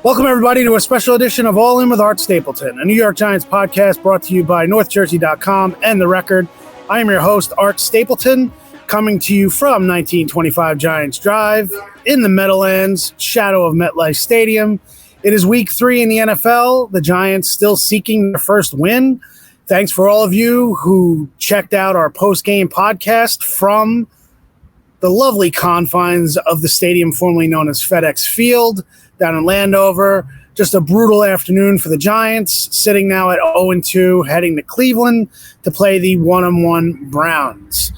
Welcome, everybody, to a special edition of All In with Art Stapleton, a New York Giants podcast brought to you by NorthJersey.com and The Record. I am your host, Art Stapleton, coming to you from 1925 Giants Drive in the Meadowlands, shadow of MetLife Stadium. It is week 3 in the NFL. The Giants still seeking their first win. Thanks for all of you who checked out our post-game podcast from the lovely confines of the stadium formerly known as FedEx Field down in Landover. Just a brutal afternoon for the Giants, sitting now at 0-2, heading to Cleveland to play the 1-1 Browns.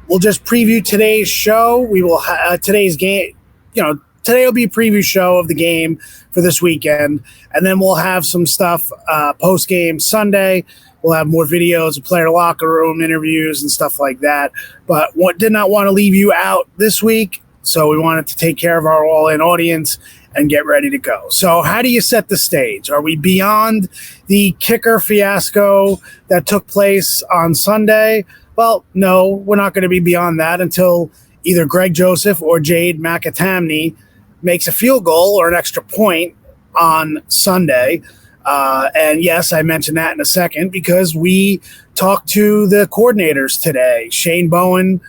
We'll just preview today's show. We will today's game. Today will be a preview show of the game for this weekend, and then we'll have some stuff post-game Sunday. We'll have more videos of player locker room interviews and stuff like that. But did not want to leave you out this week, so we wanted to take care of our all-in audience and get ready to go. So how do you set the stage? Are we beyond the kicker fiasco that took place on Sunday? Well, no, we're not going to be beyond that until either Greg Joseph or Jade McAtamney makes a field goal or an extra point on Sunday. And yes, I mentioned that in a second because we talked to the coordinators today, Shane Bowen,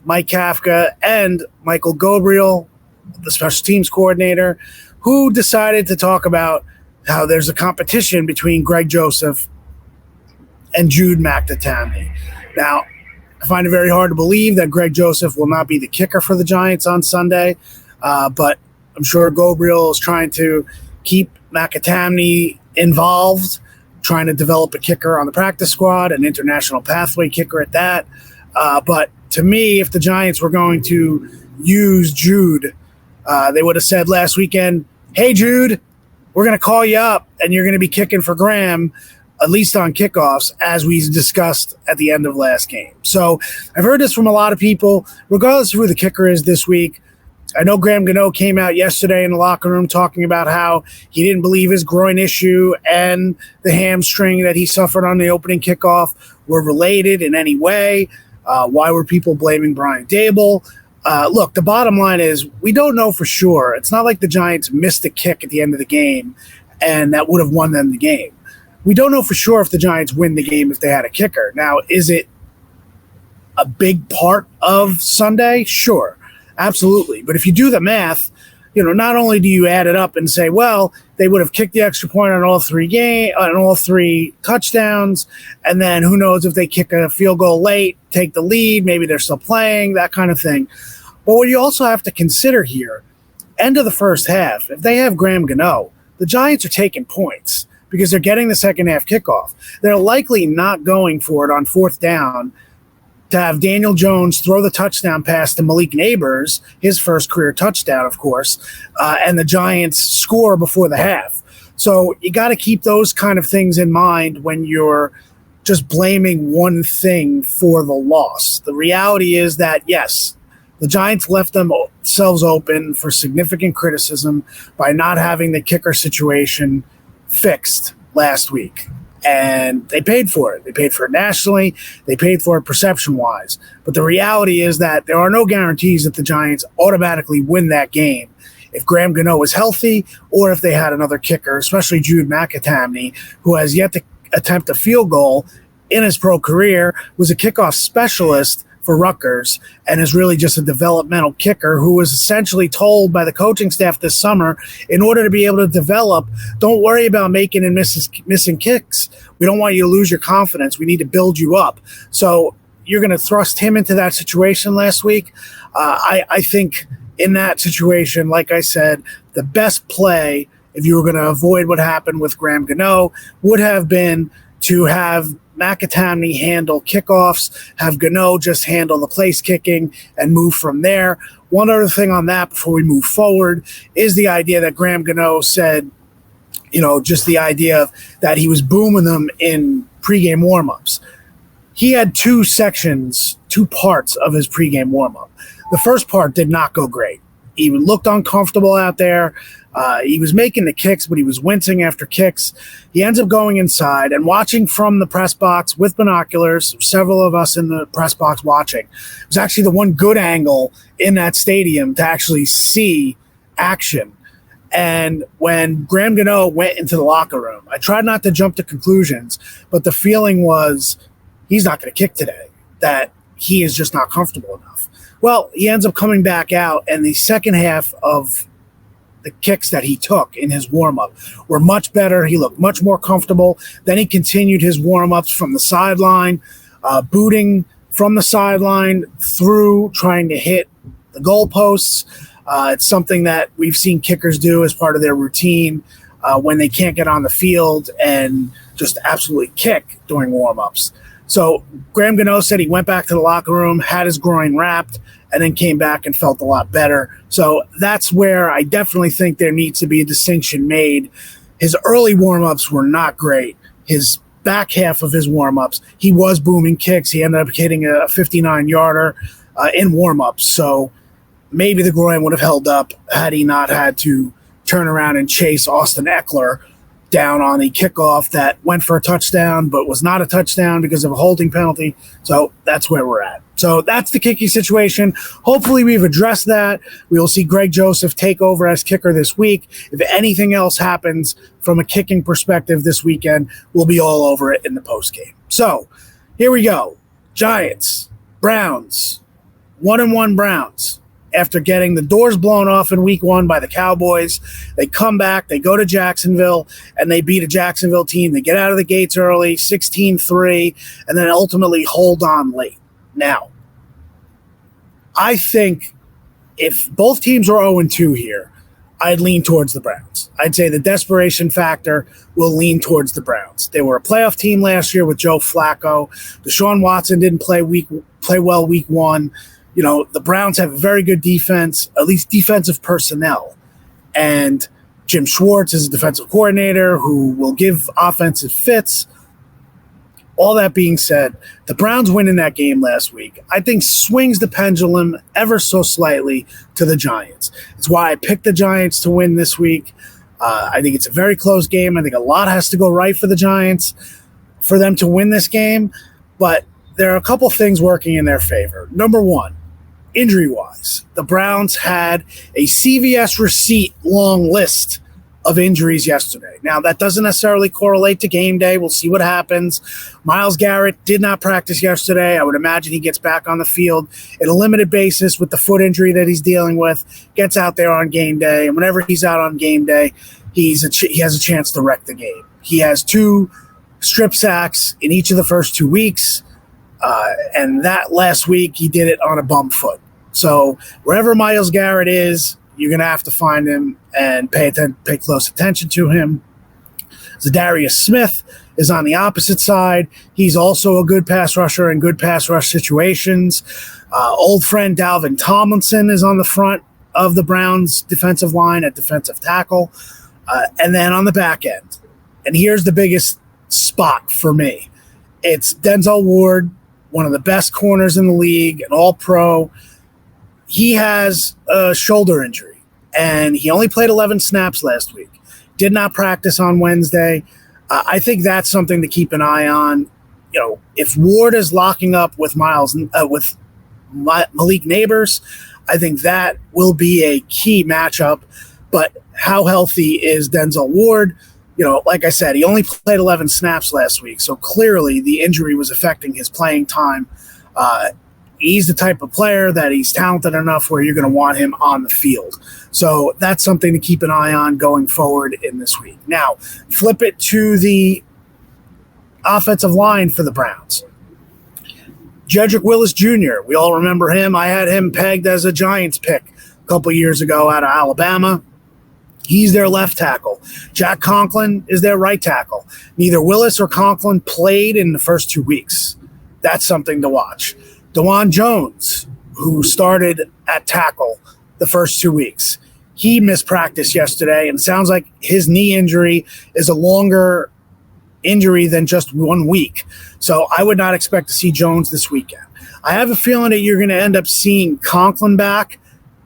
Mike Kafka, and Michael Gabriel, the special teams coordinator, who decided to talk about how there's a competition between Greg Joseph and Jude McAtamney. Now, I find it very hard to believe that Greg Joseph will not be the kicker for the Giants on Sunday, but I'm sure Gabriel is trying to keep McAtamney involved, trying to develop a kicker on the practice squad, an international pathway kicker at that. But to me, if the Giants were going to use Jude, they would have said last weekend, hey, Jude, we're going to call you up and you're going to be kicking for Graham, at least on kickoffs, as we discussed at the end of last game. So I've heard this from a lot of people, regardless of who the kicker is this week. I know Graham Gano came out yesterday in the locker room talking about how he didn't believe his groin issue and the hamstring that he suffered on the opening kickoff were related in any way. Why were people blaming Brian Daboll? Look, the bottom line is we don't know for sure. It's not like the Giants missed a kick at the end of the game and that would have won them the game. We don't know for sure if the Giants win the game if they had a kicker. Now, is it a big part of Sunday? Sure, absolutely. But if you do the math, not only do you add it up and say, well, they would have kicked the extra point on all three touchdowns, and then who knows if they kick a field goal late, take the lead, maybe they're still playing, that kind of thing. But what you also have to consider here, end of the first half, if they have Graham Gano, the Giants are taking points because they're getting the second half kickoff. They're likely not going for it on fourth down to have Daniel Jones throw the touchdown pass to Malik Neighbors, his first career touchdown, of course, and the Giants score before the half. So you got to keep those kind of things in mind when you're just blaming one thing for the loss. The reality is that, yes, the Giants left themselves open for significant criticism by not having the kicker situation fixed last week. And they paid for it. They paid for it nationally. They paid for it perception-wise. But the reality is that there are no guarantees that the Giants automatically win that game if Graham Gano is healthy or if they had another kicker, especially Jude McAtamney, who has yet to attempt a field goal in his pro career, was a kickoff specialist for Rutgers and is really just a developmental kicker who was essentially told by the coaching staff this summer, in order to be able to develop, don't worry about making and missing kicks. We don't want you to lose your confidence. We need to build you up. So you're going to thrust him into that situation last week. I think in that situation, like I said, the best play, if you were going to avoid what happened with Graham Gano, would have been to have McAtamney handle kickoffs, have Gano just handle the place kicking and move from there. One other thing on that before we move forward is the idea that Graham Gano said, just the idea of that he was booming them in pregame warmups. He had two parts of his pregame warmup. The first part did not go great. He looked uncomfortable out there. He was making the kicks, but he was wincing after kicks. He ends up going inside and watching from the press box with binoculars, several of us in the press box watching. It was actually the one good angle in that stadium to actually see action. And when Graham Gano went into the locker room, I tried not to jump to conclusions, but the feeling was he's not going to kick today, that he is just not comfortable enough. Well, he ends up coming back out, and the second half of the kicks that he took in his warm-up were much better. He looked much more comfortable. Then he continued his warm-ups from the sideline, booting from the sideline through, trying to hit the goalposts. It's something that we've seen kickers do as part of their routine when they can't get on the field and just absolutely kick during warm-ups. So Graham Gano said he went back to the locker room, had his groin wrapped, and then came back and felt a lot better. So that's where I definitely think there needs to be a distinction made. His early warm-ups were not great. His back half of his warm-ups, he was booming kicks. He ended up hitting a 59-yarder in warm-ups. So maybe the groin would have held up had he not had to turn around and chase Austin Eckler down on a kickoff that went for a touchdown but was not a touchdown because of a holding penalty. So that's where we're at. So that's the kicking situation. Hopefully we've addressed that. We will see Greg Joseph take over as kicker this week. If anything else happens from a kicking perspective this weekend, we'll be all over it in the postgame. So here we go. Giants, Browns, 1-1 Browns. After getting the doors blown off in week 1 by the Cowboys, they come back, they go to Jacksonville, and they beat a Jacksonville team. They get out of the gates early, 16-3, and then ultimately hold on late. Now, I think if both teams are 0-2 here, I'd lean towards the Browns. I'd say the desperation factor will lean towards the Browns. They were a playoff team last year with Joe Flacco. Deshaun Watson didn't play well week 1. You know, the Browns have a very good defense, at least defensive personnel. And Jim Schwartz is a defensive coordinator who will give offensive fits. All that being said, the Browns winning that game last week, I think swings the pendulum ever so slightly to the Giants. It's why I picked the Giants to win this week. I think it's a very close game. I think a lot has to go right for the Giants for them to win this game. But there are a couple things working in their favor. Number one, injury-wise, the Browns had a CVS receipt long list of injuries yesterday. Now, that doesn't necessarily correlate to game day. We'll see what happens. Myles Garrett did not practice yesterday. I would imagine he gets back on the field at a limited basis with the foot injury that he's dealing with, gets out there on game day, and whenever he's out on game day, he has a chance to wreck the game. He has 2 strip sacks in each of the first 2 weeks, and that last week he did it on a bum foot. So wherever Myles Garrett is, you're going to have to find him and pay close attention to him. Zadarius Smith is on the opposite side. He's also a good pass rusher in good pass rush situations. Old friend Dalvin Tomlinson is on the front of the Browns defensive line at defensive tackle. And then on the back end, and here's the biggest spot for me, it's Denzel Ward, one of the best corners in the league, an all-pro. He has a shoulder injury, and he only played 11 snaps last week. Did not practice on Wednesday. I think that's something to keep an eye on. You know, if Ward is locking up with Malik Neighbors, I think that will be a key matchup. But how healthy is Denzel Ward? You know, like I said, he only played 11 snaps last week, so clearly the injury was affecting his playing time. He's the type of player that he's talented enough where you're going to want him on the field. So that's something to keep an eye on going forward in this week. Now, flip it to the offensive line for the Browns. Jedrick Willis Jr., we all remember him. I had him pegged as a Giants pick a couple years ago out of Alabama. He's their left tackle. Jack Conklin is their right tackle. Neither Willis or Conklin played in the first 2 weeks. That's something to watch. DeJuan Jones, who started at tackle the first 2 weeks, he missed practice yesterday, and it sounds like his knee injury is a longer injury than just 1 week. So I would not expect to see Jones this weekend. I have a feeling that you're going to end up seeing Conklin back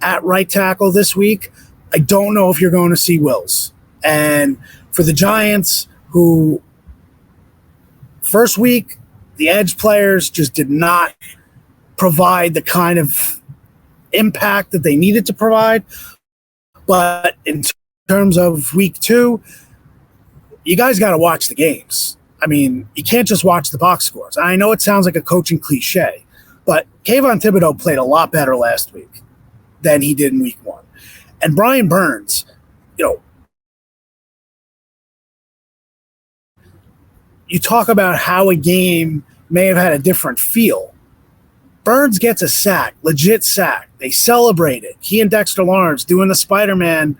at right tackle this week. I don't know if you're going to see Wills. And for the Giants, who first week, the edge players just did not provide the kind of impact that they needed to provide. But in terms of week 2, you guys got to watch the games. I mean, you can't just watch the box scores. I know it sounds like a coaching cliche, but Kayvon Thibodeau played a lot better last week than he did in week 1. And Brian Burns, you talk about how a game may have had a different feel. Burns gets a sack, legit sack. They celebrate it. He and Dexter Lawrence doing the Spider-Man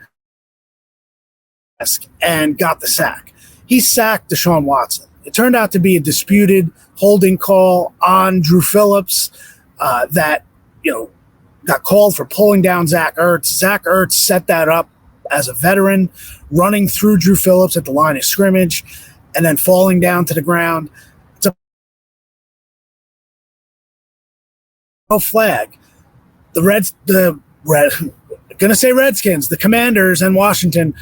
and got the sack. He sacked Deshaun Watson. It turned out to be a disputed holding call on Drew Phillips that got called for pulling down Zach Ertz. Zach Ertz set that up as a veteran, running through Drew Phillips at the line of scrimmage and then falling down to the ground. It's no flag. Redskins, the Commanders and Washington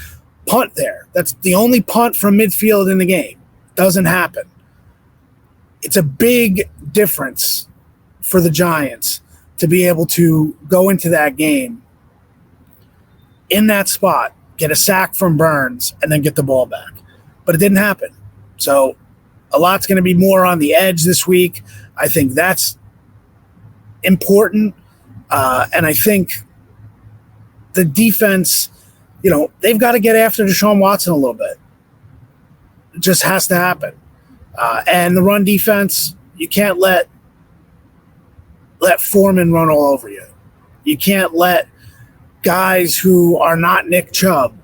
punt there. That's the only punt from midfield in the game. Doesn't happen. It's a big difference for the Giants to be able to go into that game in that spot, get a sack from Burns, and then get the ball back. But it didn't happen. So a lot's going to be more on the edge this week. I think that's important. And I think the defense, they've got to get after Deshaun Watson a little bit. It just has to happen. And the run defense, you can't let Foreman run all over you. You can't let guys who are not Nick Chubb,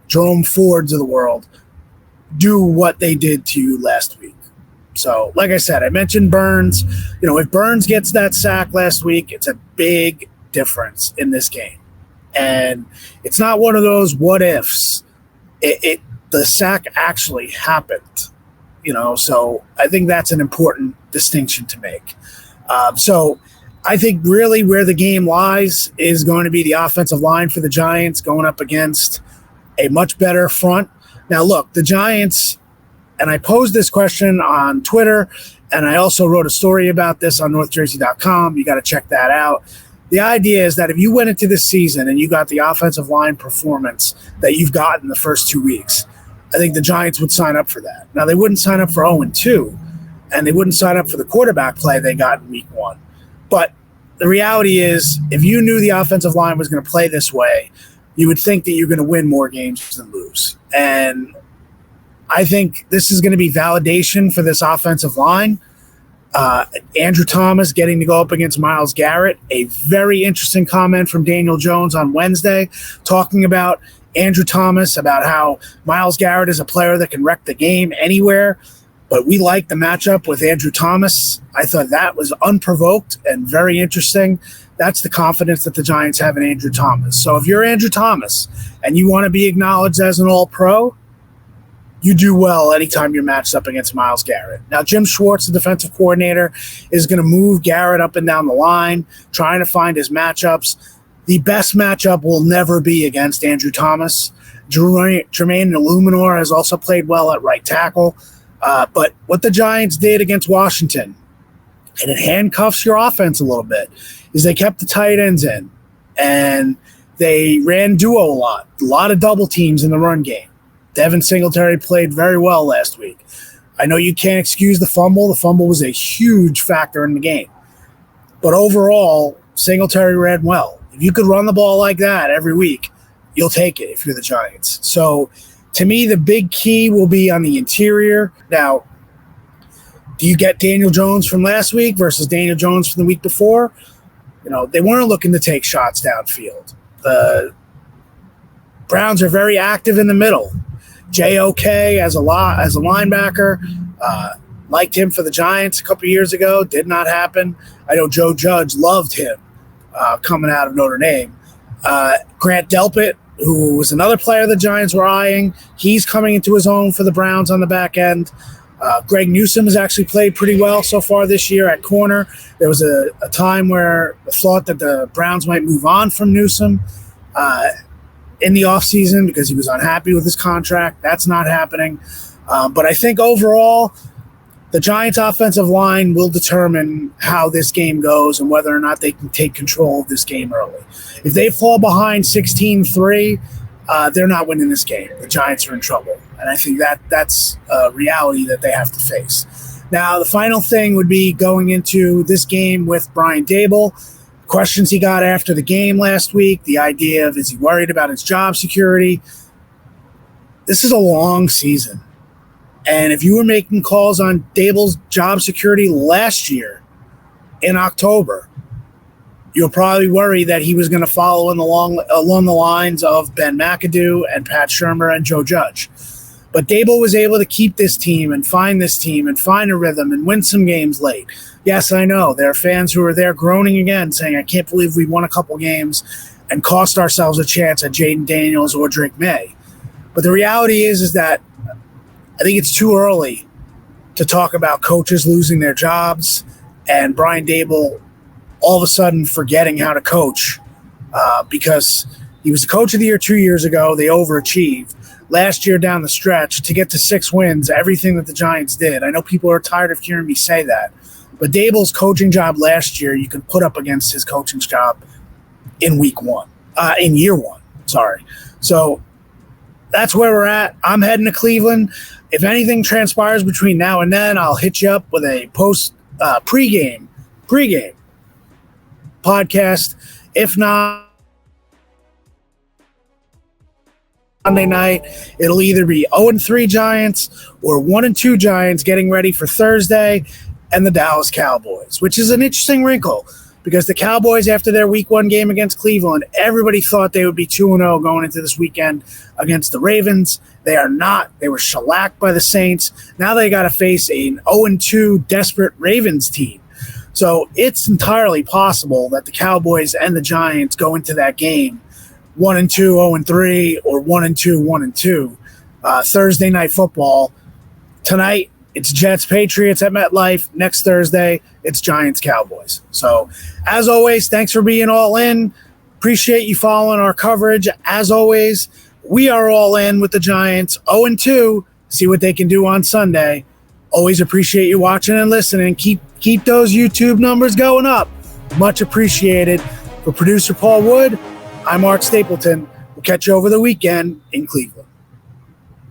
Jerome Fords of the world, do what they did to you last week. So, like I said, I mentioned Burns. If Burns gets that sack last week, it's a big difference in this game. And it's not one of those what ifs. The sack actually happened. So I think that's an important distinction to make. So I think really where the game lies is going to be the offensive line for the Giants going up against a much better front. Now, look, the Giants, and I posed this question on Twitter, and I also wrote a story about this on NorthJersey.com. You got to check that out. The idea is that if you went into this season and you got the offensive line performance that you've gotten the first 2 weeks, I think the Giants would sign up for that. Now, they wouldn't sign up for 0-2, and they wouldn't sign up for the quarterback play they got in week 1. But the reality is, if you knew the offensive line was going to play this way, you would think that you're going to win more games than lose. And I think this is going to be validation for this offensive line. Andrew Thomas getting to go up against Myles Garrett. A very interesting comment from Daniel Jones on Wednesday talking about Andrew Thomas, about how Myles Garrett is a player that can wreck the game anywhere. But we like the matchup with Andrew Thomas. I thought that was unprovoked and very interesting. That's the confidence that the Giants have in Andrew Thomas. So if you're Andrew Thomas and you want to be acknowledged as an all-pro, you do well anytime you're matched up against Myles Garrett. Now, Jim Schwartz, the defensive coordinator, is going to move Garrett up and down the line, trying to find his matchups. The best matchup will never be against Andrew Thomas. Jermaine Illuminor has also played well at right tackle. But what the Giants did against Washington, and it handcuffs your offense a little bit, is they kept the tight ends in, and they ran duo a lot of double teams in the run game. Devin Singletary played very well last week. I know you can't excuse the fumble. The fumble was a huge factor in the game. But overall, Singletary ran well. If you could run the ball like that every week, you'll take it if you're the Giants. So, to me, the big key will be on the interior. Now, do you get Daniel Jones from last week versus Daniel Jones from the week before? They weren't looking to take shots downfield. The Browns are very active in the middle. J.O.K. as a linebacker, liked him for the Giants a couple years ago. Did not happen. I know Joe Judge loved him coming out of Notre Dame. Grant Delpit, who was another player the Giants were eyeing, he's coming into his own for the Browns on the back end. Greg Newsome has actually played pretty well so far this year at corner. There was a time where I thought that the Browns might move on from Newsome in the offseason because he was unhappy with his contract. That's not happening. But I think overall, the Giants' offensive line will determine how this game goes and whether or not they can take control of this game early. If they fall behind 16-3, they're not winning this game. The Giants are in trouble. And I think that's a reality that they have to face. Now, the final thing would be going into this game with Brian Daboll. Questions he got after the game last week, the idea of, is he worried about his job security? This is a long season. And if you were making calls on Daboll's job security last year in October, you'll probably worry that he was going to follow along the lines of Ben McAdoo and Pat Shurmur and Joe Judge. But Daboll was able to keep this team and find a rhythm and win some games late. Yes, I know. There are fans who are there groaning again, saying, I can't believe we won a couple games and cost ourselves a chance at Jaden Daniels or Drake May. But the reality is that I think it's too early to talk about coaches losing their jobs and Brian Daboll all of a sudden forgetting how to coach because he was the coach of the year 2 years ago. They overachieved. Last year down the stretch to get to 6 wins, everything that the Giants did. I know people are tired of hearing me say that, but Daboll's coaching job last year, you can put up against his coaching job in year one. Sorry. So that's where we're at. I'm heading to Cleveland. If anything transpires between now and then, I'll hit you up with a pregame podcast. If not, Monday night, it'll either be 0-3 Giants or 1-2 Giants getting ready for Thursday and the Dallas Cowboys, which is an interesting wrinkle because the Cowboys, after their week 1 game against Cleveland, everybody thought they would be 2-0 going into this weekend against the Ravens. They are not. They were shellacked by the Saints. Now they got to face an 0-2 desperate Ravens team. So it's entirely possible that the Cowboys and the Giants go into that game 1-2, 0-3, or 1-2, 1-2. Thursday night football. Tonight, it's Jets-Patriots at MetLife. Next Thursday, it's Giants-Cowboys. So, as always, thanks for being all in. Appreciate you following our coverage. As always, we are all in with the Giants. 0-2. See what they can do on Sunday. Always appreciate you watching and listening. Keep those YouTube numbers going up. Much appreciated. For producer Paul Wood, I'm Art Stapleton. We'll catch you over the weekend in Cleveland.